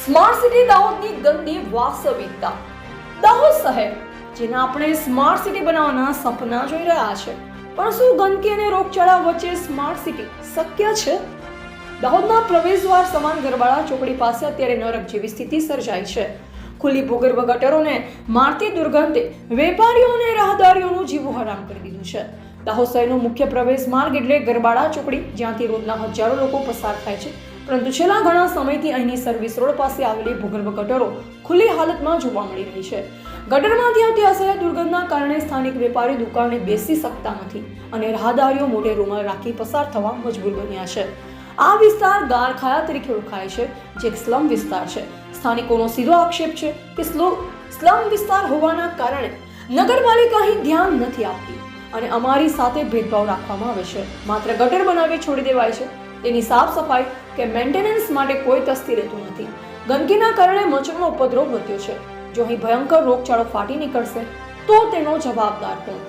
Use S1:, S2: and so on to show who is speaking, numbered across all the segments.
S1: Smart city દાહોદની ગંદી વાસ્તવિકતા. દાહોદ શહેર જેને આપણે સ્માર્ટ સિટી બનાવવાના સપના જોઈ રહ્યા છે, પણ શું ગંદકી અને રોગચાળા વચ્ચે સ્માર્ટ સિટી શક્ય છે? દાહોદના પ્રવેશદ્વાર સમાન ગરબાડા ચોકડી પાસે અત્યારે નરક જેવી સ્થિતિ સર્જાઈ છે. ખુલ્લી ભૂગર્ભ ગટરોને મારતી દુર્ગંધે વેપારીઓ અને રાહદારીઓનું જીવું હરામ કરી દીધું છે. દાહોદ શહેરનો મુખ્ય પ્રવેશ માર્ગ એટલે ગરબાડા ચોકડી, જ્યાંથી રોજના હજારો લોકો પસાર થાય છે. પરંતુ છેલ્લા ઘણા સમયથી અહીંની સર્વિસ રોડ પાસે આવેલી ભૂગર્ભ ગટરો ખુલ્લી હાલતમાં જોવા મળી રહી છે. ગટરમાંથી આવતી અસહ્ય દુર્ગંધના કારણે સ્થાનિક વેપારી દુકાને બેસી શકતા નથી અને રાહદારીઓ મોઢે રૂમાલ રાખી પસાર થવા મજબૂર બન્યા છે. આ વિસ્તાર ગારખાયા તરીકે ઓળખાય છે, જે એક સ્લમ વિસ્તાર છે. સ્થાનિકોનો સીધો આક્ષેપ છે કે સ્લમ વિસ્તાર હોવાના કારણે નગરપાલિકા અહીં ધ્યાન નથી આપતી અને અમારી સાથે ભેદભાવ રાખવામાં આવે છે. માત્ર ગટર બનાવી છોડી દેવાય છે, તેની સાફ સફાઈ કે મેન્ટેનન્સ માટે કોઈ તસ્તી રહેતું નથી. ગંદકીના કારણે મચ્છરનો ઉપદ્રવ વધ્યો છે. જો અહીં ભયંકર રોગચાળો ફાટી નીકળશે તો તેનો જવાબદાર કોણ?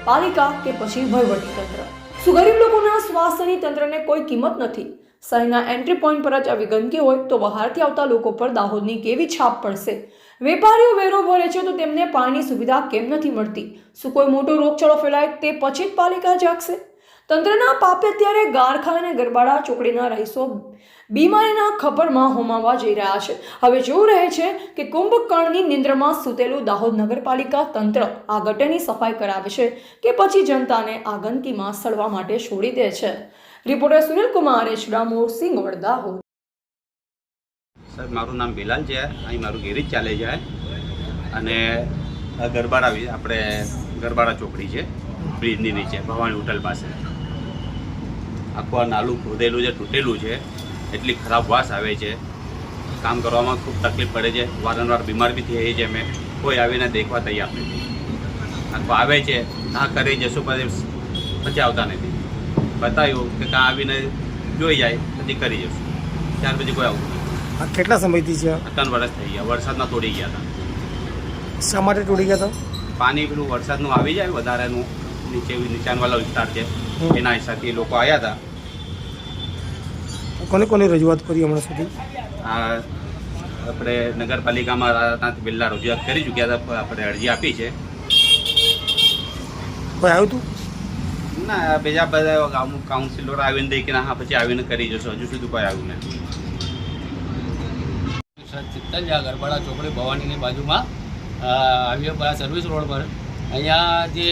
S1: પાલિકા કે પછી વહીવટીતંત્ર? શું ગરીબ લોકોના સ્વાસ્થ્યની તંત્રને કોઈ કિંમત નથી? શહેરના એન્ટ્રી પોઈન્ટ પર જ આવી ગંદકી હોય તો બહારથી આવતા લોકો પર દાહોદની કેવી છાપ પડશે? વેપારીઓ વેરો ભરે છે તો તેમને પાણીની સુવિધા કેમ નથી મળતી? શું કોઈ મોટો રોગચાળો ફેલાય તે પછી જ પાલિકા જાગશે? તંત્રના પાપે અત્યારે ગારખા અને ગરબાડા ચોકડીના રહીશો બીમારીના ખપરમાં હોમાવા જઈ રહ્યા છે. હવે જોવું રહે છે કે કુંભકર્ણની નિંદ્રામાં સૂતેલું દાહોદ નગરપાલિકા તંત્ર આ ગટરની સફાઈ કરાવે છે કે પછી જનતાને આ ગંદકીમાં સડવા માટે છોડી દે છે. રિપોર્ટર સુનિલ કુમાર એચડામોર સિંગવડ, દાહોદ.
S2: સાહેબ, મારું નામ બિલાલ છે. અહીં મારું ગેરેજ ચાલે છે અને ગરબાડા આપણે ગરબાડા ચોકડી છે, બ્રિજની નીચે ભવાની હોટલ પાસે. આખું આ નાલું ખોદેલું છે, તૂટેલું છે. એટલી ખરાબ વાસ આવે છે, કામ કરવામાં ખૂબ તકલીફ પડે છે. વારંવાર બીમાર બી થઈએ છીએ અમે. કોઈ આવીને દેખવા તૈયાર નથી. આખું આવે છે, હા કરી જશું, પછી આવતા નથી. બતાવ્યું કે કાં આવીને જોઈ જાય પછી કરી જશું, ત્યાર પછી કોઈ આવતું નથી.
S3: કેટલા સમયથી છે?
S2: 3 વર્ષ થઈ ગયા. વરસાદમાં તોડી ગયા હતા.
S3: શા માટે તોડી ગયા હતા?
S2: પાણી પેલું વરસાદનું આવી જાય વધારેનું, નીચાણવાળો વિસ્તાર છે, એના હિસાબથી લોકો આવ્યા હતા.
S3: કોને કોને રજૂઆત કરી હમણાં સુધી?
S2: આ આપણે નગરપાલિકામાં ત્યાંથી પહેલા રજૂઆત કરી ચૂક્યા હતા, આપણે અરજી આપી છે.
S3: કોઈ આવ્યું હતું?
S2: ના, બીજા બધા કાઉન્સિલર આવીને દઈ કે હા પછી આવીને કરી જશો. હજુ સુધી કોઈ આવ્યું નથી.
S4: ચિત્તલ જ્યાં ગરબાડા ચોકડી ભવાનીની બાજુમાં આવ્યો સર્વિસ રોડ પર. અહીંયા જે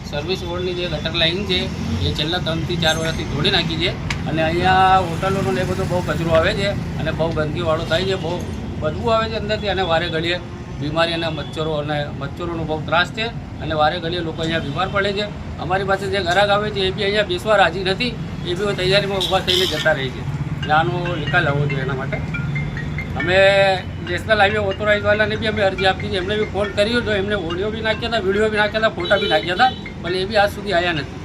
S4: સર્વિસ રોડની જે ગટર લાઈન છે એ છેલ્લા 3 થી 4 વર્ષથી તોડી નાખી છે અને અહીંયા હોટલોનો ને એ બધો બહુ કચરો આવે છે અને બહુ ગંદકીવાળો થાય છે, બહુ બદબુ આવે છે અંદરથી અને વારે ઘડીએ બીમારી અને મચ્છરોનો બહુ ત્રાસ છે અને વારે ઘડીએ લોકો અહીંયા બીમાર પડે છે. અમારી પાસે જે ગ્રાહક આવે છે એ બી અહીંયા બેસવા રાજી નથી, એ બી તૈયારીમાં ઊભા થઈને જતા રહે છે. એટલે આનો નિકાલ આવવો જોઈએ. એના માટે અમે નેશનલ હાઈવે ઓથોરાઇઝવાળાને બી અમે અરજી આપી છે. એમને બી ફોન કર્યો તો એમને ઓડિયો બી નાખ્યા હતા, વિડીયો બી નાખ્યા હતા, ફોટા બી નાખ્યા હતા, પણ એ બી આજ સુધી આવ્યા નથી.